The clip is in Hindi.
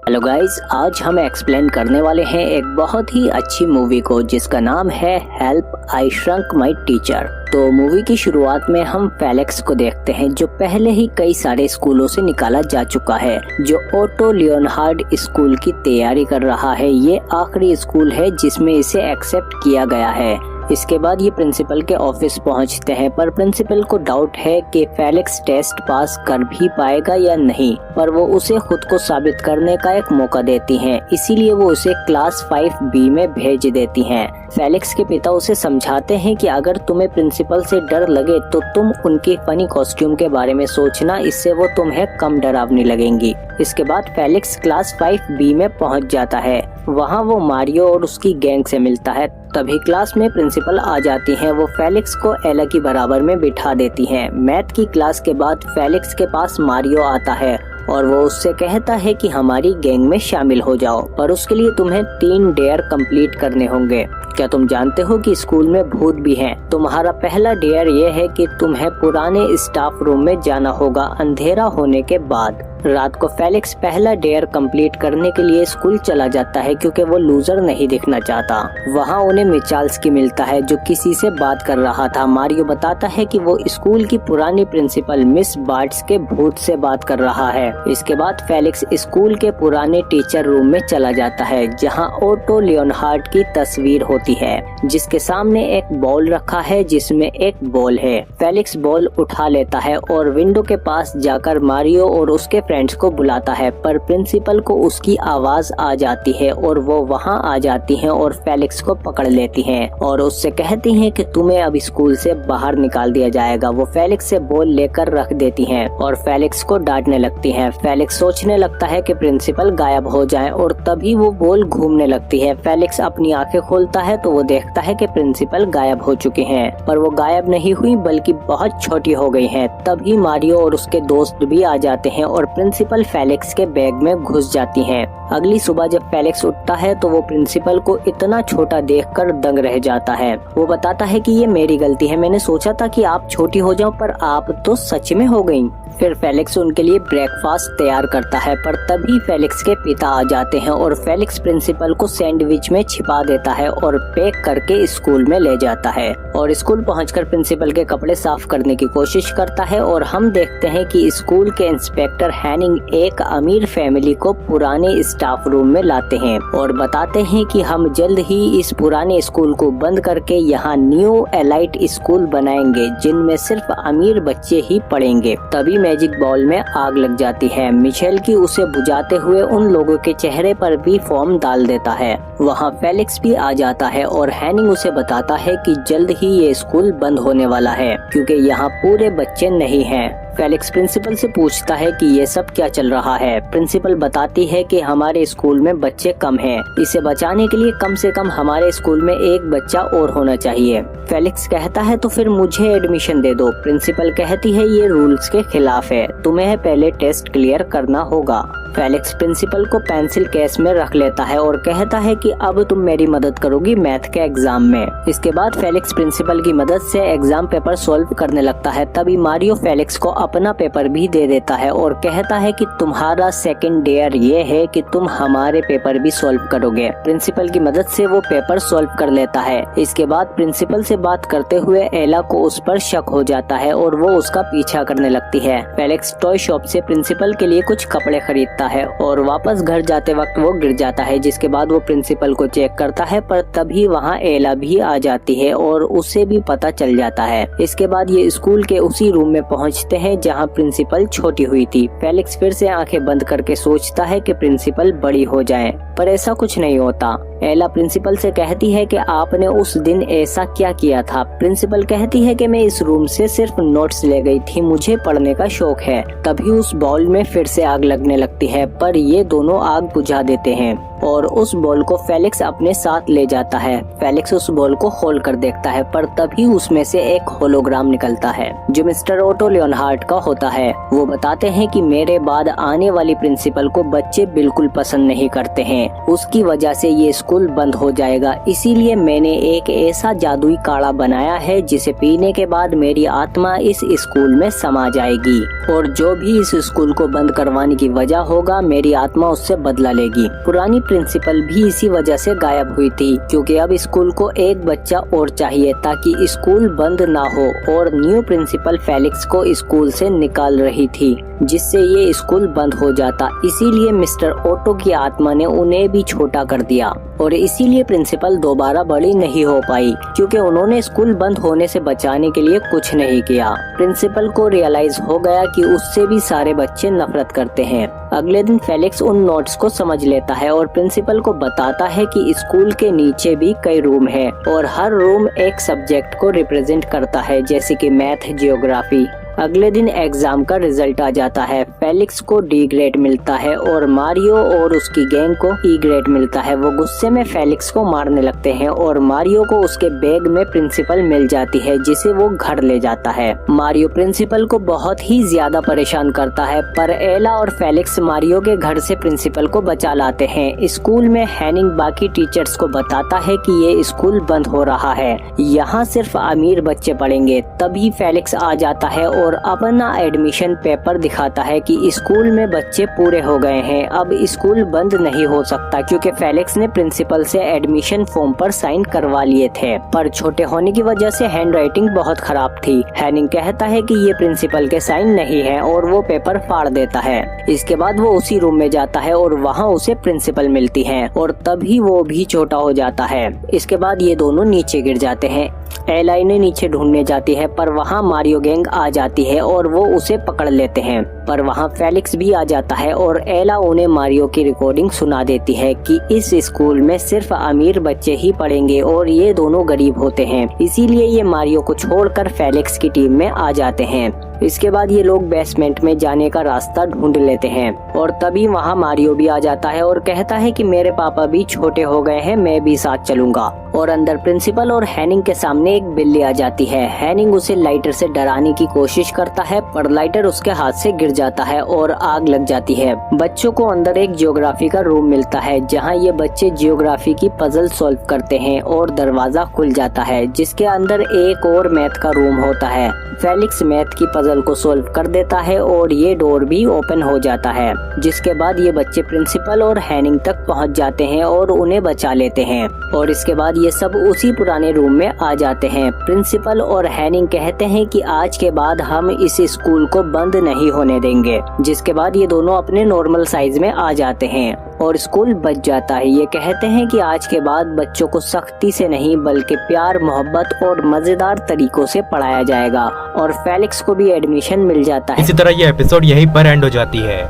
हेलो गाइस, आज हम एक्सप्लेन करने वाले हैं एक बहुत ही अच्छी मूवी को जिसका नाम है help I shrunk my teacher. तो मूवी की शुरुआत में हम फेलिक्स को देखते हैं जो पहले ही कई सारे स्कूलों से निकाला जा चुका है, जो ओटो लियोनहार्ड स्कूल की तैयारी कर रहा है। ये आखिरी स्कूल है जिसमें इसे एक्सेप्ट किया गया है। इसके बाद ये प्रिंसिपल के ऑफिस पहुंचते हैं, पर प्रिंसिपल को डाउट है कि फेलिक्स टेस्ट पास कर भी पाएगा या नहीं, पर वो उसे खुद को साबित करने का एक मौका देती हैं। इसीलिए वो उसे क्लास 5B में भेज देती हैं। फेलिक्स के पिता उसे समझाते हैं कि अगर तुम्हें प्रिंसिपल से डर लगे तो तुम उनके फनी कॉस्ट्यूम के बारे में सोचना, इससे वो तुम्हें कम डरावनी लगेंगी। इसके बाद फेलिक्स क्लास 5B में पहुंच जाता है। वहां वो मारियो और उसकी गैंग से मिलता है। तभी क्लास में प्रिंसिपल आ जाती हैं। वो फेलिक्स को एला की बराबर में बिठा देती हैं। मैथ की क्लास के बाद फेलिक्स के पास मारियो आता है और वो उससे कहता है कि हमारी गैंग में शामिल हो जाओ, पर उसके लिए तुम्हें 3 डेयर कंप्लीट करने होंगे। क्या तुम जानते हो कि स्कूल में भूत भी हैं? तुम्हारा पहला डेयर ये है कि तुम्हें पुराने स्टाफ रूम में जाना होगा अंधेरा होने के बाद। रात को फेलिक्स पहला डेयर कंप्लीट करने के लिए स्कूल चला जाता है क्योंकि वो लूजर नहीं दिखना चाहता। वहाँ उन्हें मिचाल्स्की मिलता है जो किसी से बात कर रहा था। मारियो बताता है कि वो स्कूल की पुरानी प्रिंसिपल मिस बार्ट्स के भूत से बात कर रहा है। इसके बाद फेलिक्स स्कूल के पुराने टीचर रूम में चला जाता है जहाँ ओटो लियोनहार्ड की तस्वीर होती है, जिसके सामने एक बॉल रखा है जिसमें एक बॉल है। फेलिक्स बॉल उठा लेता है और विंडो के पास जाकर मारियो और उसके फ्रेंड्स को बुलाता है, पर प्रिंसिपल को उसकी आवाज आ जाती है और वो वहाँ आ जाती हैं और फेलिक्स को पकड़ लेती हैं और उससे कहती हैं कि तुम्हें अब स्कूल से बाहर निकाल दिया जाएगा। वो फेलिक्स से बॉल लेकर रख देती हैं और फेलिक्स को डांटने लगती हैं। फेलिक्स सोचने लगता है कि प्रिंसिपल गायब हो जाए और तभी वो बॉल घूमने लगती है। फेलिक्स अपनी आंखें खोलता है तो वो देखता है कि प्रिंसिपल गायब हो चुके हैं, पर वो गायब नहीं हुई बल्कि बहुत छोटी हो गई हैं। तभी मारियो और उसके दोस्त भी आ जाते हैं और प्रिंसिपल फेलिक्स के बैग में घुस जाती हैं। अगली सुबह जब फेलिक्स उठता है तो वो प्रिंसिपल को इतना छोटा देखकर दंग रह जाता है। वो बताता है कि ये मेरी गलती है, मैंने सोचा था कि आप छोटी हो जाओ पर आप तो सच में हो गयी। फिर फेलिक्स उनके लिए ब्रेकफास्ट तैयार करता है, पर तभी फेलिक्स के पिता आ जाते हैं और फेलिक्स प्रिंसिपल को सैंडविच में छिपा देता है और पैक करके स्कूल में ले जाता है और स्कूल पहुंचकर प्रिंसिपल के कपड़े साफ करने की कोशिश करता है। और हम देखते हैं कि स्कूल के इंस्पेक्टर हैनिंग एक अमीर फैमिली को पुराने स्टाफ रूम में लाते हैं और बताते हैं कि हम जल्द ही इस पुराने स्कूल को बंद करके यहाँ न्यू एलाइट स्कूल बनाएंगे जिनमें सिर्फ अमीर बच्चे ही पढ़ेंगे। तभी मैजिक बॉल में आग लग जाती है। मिशेल की उसे बुझाते हुए उन लोगों के चेहरे पर भी फोम डाल देता है। वहाँ फेलिक्स भी आ जाता है और हैनिंग उसे बताता है कि जल्द ही ये स्कूल बंद होने वाला है क्योंकि यहाँ पूरे बच्चे नहीं हैं। फेलिक्स प्रिंसिपल से पूछता है कि ये सब क्या चल रहा है। प्रिंसिपल बताती है कि हमारे स्कूल में बच्चे कम हैं, इसे बचाने के लिए कम से कम हमारे स्कूल में एक बच्चा और होना चाहिए। फेलिक्स कहता है तो फिर मुझे एडमिशन दे दो। प्रिंसिपल कहती है ये रूल्स के खिलाफ है, तुम्हें पहले टेस्ट क्लियर करना होगा। फेलिक्स प्रिंसिपल को पेंसिल केस में रख लेता है और कहता है कि अब तुम मेरी मदद करोगी मैथ के एग्जाम में। इसके बाद फेलिक्स प्रिंसिपल की मदद से एग्जाम पेपर सॉल्व करने लगता है। तभी मारियो फेलिक्स को अपना पेपर भी दे देता है और कहता है कि तुम्हारा सेकंड डेयर ये है कि तुम हमारे पेपर भी सॉल्व करोगे। प्रिंसिपल की मदद से वो पेपर सॉल्व कर लेता है। इसके बाद प्रिंसिपल से बात करते हुए एला को उस पर शक हो जाता है और वो उसका पीछा करने लगती है। फेलिक्स टॉय शॉप से प्रिंसिपल के लिए कुछ कपड़े खरीदता है और वापस घर जाते वक्त वो गिर जाता है, जिसके बाद वो प्रिंसिपल को चेक करता है, पर तभी वहाँ एला भी आ जाती है और उसे भी पता चल जाता है। इसके बाद ये स्कूल के उसी रूम में पहुँचते हैं जहाँ प्रिंसिपल छोटी हुई थी। फेलिक्स फिर से आंखें बंद करके सोचता है कि प्रिंसिपल बड़ी हो जाए, पर ऐसा कुछ नहीं होता। एला प्रिंसिपल से कहती है कि आपने उस दिन ऐसा क्या किया था। प्रिंसिपल कहती है कि मैं इस रूम से सिर्फ नोट्स ले गई थी, मुझे पढ़ने का शौक है। तभी उस बॉल में फिर से आग लगने लगती है, पर ये दोनों आग बुझा देते हैं और उस बॉल को फेलिक्स अपने साथ ले जाता है। फेलिक्स उस बॉल को खोल कर देखता है, पर तभी उसमें से एक होलोग्राम निकलता है जो मिस्टर ओटो लियोनहार्ड का होता है। वो बताते हैं कि मेरे बाद आने वाली प्रिंसिपल को बच्चे बिल्कुल पसंद नहीं करते हैं, हैं, उसकी वजह से ये स्कूल बंद हो जाएगा। इसीलिए मैंने एक ऐसा जादुई काढ़ा बनाया है जिसे पीने के बाद मेरी आत्मा इस स्कूल में समा जाएगी और जो भी इस स्कूल को बंद करवाने की वजह होगा, मेरी आत्मा उससे बदला लेगी। पुरानी प्रिंसिपल भी इसी वजह से गायब हुई थी, क्योंकि अब स्कूल को एक बच्चा और चाहिए ताकि स्कूल बंद ना हो, और न्यू प्रिंसिपल फेलिक्स को स्कूल से निकाल रही थी, जिससे ये स्कूल बंद हो जाता। इसीलिए मिस्टर ओटो की आत्मा ने उन्हें भी छोटा कर दिया और इसीलिए प्रिंसिपल दोबारा बड़ी नहीं हो पाई, क्योंकि उन्होंने स्कूल बंद होने से बचाने के लिए कुछ नहीं किया। प्रिंसिपल को रियलाइज हो गया कि उससे भी सारे बच्चे नफरत करते हैं। अगले दिन फेलिक्स उन नोट्स को समझ लेता है और प्रिंसिपल को बताता है कि स्कूल के नीचे भी कई रूम है और हर रूम एक सब्जेक्ट को रिप्रेजेंट करता है, जैसे कि मैथ, जियोग्राफी। अगले दिन एग्जाम का रिजल्ट आ जाता है। फेलिक्स को डी ग्रेड मिलता है और मारियो और उसकी गैंग को ई ग्रेड मिलता है। वो गुस्से में फेलिक्स को मारने लगते हैं और मारियो को उसके बैग में प्रिंसिपल मिल जाती है, जिसे वो घर ले जाता है। मारियो प्रिंसिपल को बहुत ही ज्यादा परेशान करता है, पर एला और फेलिक्स मारियो के घर से प्रिंसिपल को बचा लाते हैं। स्कूल में हैनिंग बाकी टीचर्स को बताता है कि ये स्कूल बंद हो रहा है, यहाँ सिर्फ अमीर बच्चे पढ़ेंगे। तभी फेलिक्स आ जाता है और अपना एडमिशन पेपर दिखाता है कि स्कूल में बच्चे पूरे हो गए हैं, अब स्कूल बंद नहीं हो सकता, क्योंकि फेलिक्स ने प्रिंसिपल से एडमिशन फॉर्म पर साइन करवा लिए थे। पर छोटे होने की वजह से हैंडराइटिंग बहुत खराब थी। हैनिंग कहता है कि ये प्रिंसिपल के साइन नहीं है और वो पेपर फाड़ देता है। इसके बाद वो उसी रूम में जाता है और वहाँ उसे प्रिंसिपल मिलती है और तभी वो भी छोटा हो जाता है। इसके बाद ये दोनों नीचे गिर जाते हैं। एला इन्हें नीचे ढूंढने जाती है, पर वहाँ मारियो गैंग आ जाती है और वो उसे पकड़ लेते हैं। पर वहाँ फेलिक्स भी आ जाता है और एला उन्हें मारियो की रिकॉर्डिंग सुना देती है कि इस स्कूल में सिर्फ अमीर बच्चे ही पढ़ेंगे और ये दोनों गरीब होते हैं। इसीलिए ये मारियो को छोड़कर फेलिक्स की टीम में आ जाते हैं। इसके बाद ये लोग बेसमेंट में जाने का रास्ता ढूंढ लेते हैं और तभी वहाँ मारियो भी आ जाता है और कहता है कि मेरे पापा भी छोटे हो गए हैं, मैं भी साथ चलूंगा। और अंदर प्रिंसिपल और हैनिंग के सामने एक बिल्ली आ जाती है। हैनिंग उसे लाइटर से डराने की कोशिश करता है, पर लाइटर उसके हाथ से गिर जाता है और आग लग जाती है। बच्चों को अंदर एक जियोग्राफी का रूम मिलता है, जहाँ ये बच्चे जियोग्राफी की पजल सॉल्व करते हैं और दरवाजा खुल जाता है, जिसके अंदर एक और मैथ का रूम होता है। फेलिक्स मैथ की पजल को सॉल्व कर देता है और ये डोर भी ओपन हो जाता है, जिसके बाद ये बच्चे प्रिंसिपल और हैनिंग तक पहुंच जाते हैं और उन्हें बचा लेते हैं। और इसके बाद ये सब उसी पुराने रूम में आ जाते हैं। प्रिंसिपल और हैनिंग कहते हैं कि आज के बाद हम इस स्कूल को बंद नहीं होने देंगे, जिसके बाद ये दोनों अपने नॉर्मल साइज में आ जाते हैं और स्कूल बच जाता है। ये कहते हैं कि आज के बाद बच्चों को सख्ती से नहीं बल्कि प्यार, मोहब्बत और मजेदार तरीकों से पढ़ाया जाएगा और फेलिक्स को भी एडमिशन मिल जाता है। इसी तरह ये एपिसोड यहीं पर एंड हो जाती है।